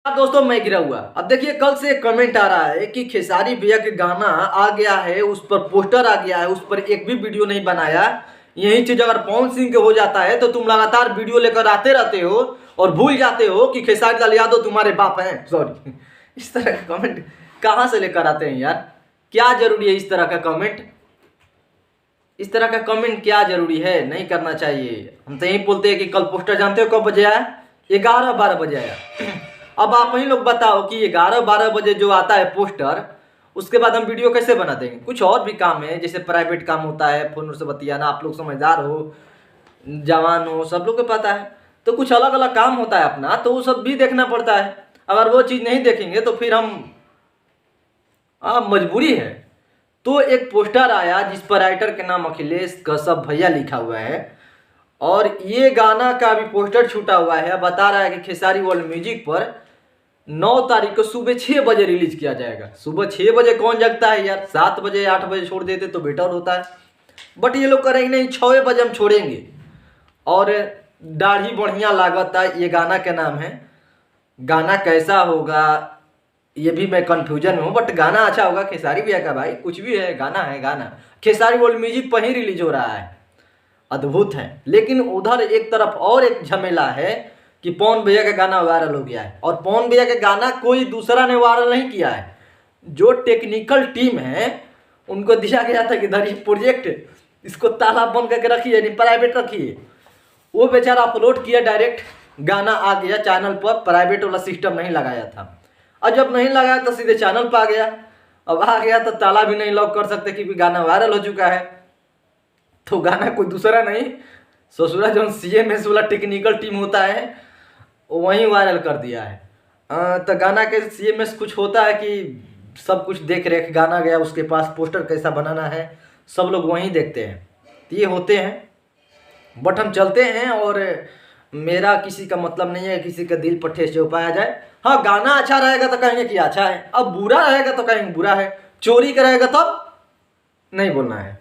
हाँ दोस्तों, मैं गिरा हुआ। अब देखिए, कल से कमेंट आ रहा है कि खेसारी भैया के गाना आ गया है, उस पर पोस्टर आ गया है, उस पर एक भी वीडियो नहीं बनाया। यही चीज अगर पवन सिंह के हो जाता है तो तुम लगातार वीडियो लेकर आते रहते हो और भूल जाते हो कि खेसारी लाल यादव तुम्हारे बाप हैं। सॉरी, इस तरह का कमेंट कहां से लेकर आते हैं यार? क्या जरूरी है इस तरह का कमेंट? इस तरह का कमेंट क्या जरूरी है? नहीं करना चाहिए। हम तो यही बोलते हैं कि कल पोस्टर जानते हो कब बजे आया? 11-12 बजे आया। अब आप ही लोग बताओ कि 11-12 बजे जो आता है पोस्टर, उसके बाद हम वीडियो कैसे बना देंगे? कुछ और भी काम है, जैसे प्राइवेट काम होता है, फोन से बतियाना। आप लोग समझदार हो, जवान हो, सब लोग को पता है। तो कुछ अलग अलग काम होता है अपना, तो वो सब भी देखना पड़ता है। अगर वो चीज़ नहीं देखेंगे तो फिर हम मजबूरी है। तो एक पोस्टर आया जिस पर राइटर के नाम अखिलेश कश्यप भैया लिखा हुआ है, और ये गाना का भी पोस्टर छूटा हुआ है। बता रहा है कि खेसारी वर्ल्ड म्यूजिक पर 9 तारीख को सुबह 6 बजे रिलीज किया जाएगा। सुबह 6 बजे कौन जगता है यार? 7 बजे 8 बजे छोड़ देते तो बेटर होता है, बट ये लोग करेंगे नहीं, 6 बजे हम छोड़ेंगे। और दाढ़ी बढ़िया लागत है, ये गाना का नाम है। गाना कैसा होगा ये भी मैं कंफ्यूजन में हूँ, बट गाना अच्छा होगा। खेसारी भैया का भाई कुछ भी है, गाना है गाना। खेसारी वर्ल्ड म्यूजिक पर ही रिलीज हो रहा है, अद्भुत है। लेकिन उधर एक तरफ और एक झमेला है कि पवन भैया का गाना वायरल हो गया है, और पवन भैया का गाना कोई दूसरा ने वायरल नहीं किया है। जो टेक्निकल टीम है उनको दिया गया था कि इधर प्रोजेक्ट, इसको ताला बंद करके रखिए, नहीं प्राइवेट रखिए। वो बेचारा अपलोड किया, डायरेक्ट गाना आ गया चैनल पर। प्राइवेट वाला सिस्टम नहीं लगाया था, और जब नहीं लगाया तो सीधे चैनल पर आ गया। अब आ गया तो ताला भी नहीं लॉक कर सकते क्योंकि गाना वायरल हो चुका है। तो गाना कोई दूसरा नहीं, ससुरा जो CMS वाला टेक्निकल टीम होता है वहीं वायरल कर दिया है। तो गाना के CMS कुछ होता है कि सब कुछ देख रेख, गाना गया उसके पास, पोस्टर कैसा बनाना है सब लोग वहीं देखते हैं। तो ये होते हैं, बट हम चलते हैं। और मेरा किसी का मतलब नहीं है किसी का दिल पर ठेस जो पाया जाए। हाँ, गाना अच्छा रहेगा तो कहेंगे कि अच्छा है, अब बुरा रहेगा तो कहेंगे बुरा है। चोरी करेगा तब नहीं बोलना है।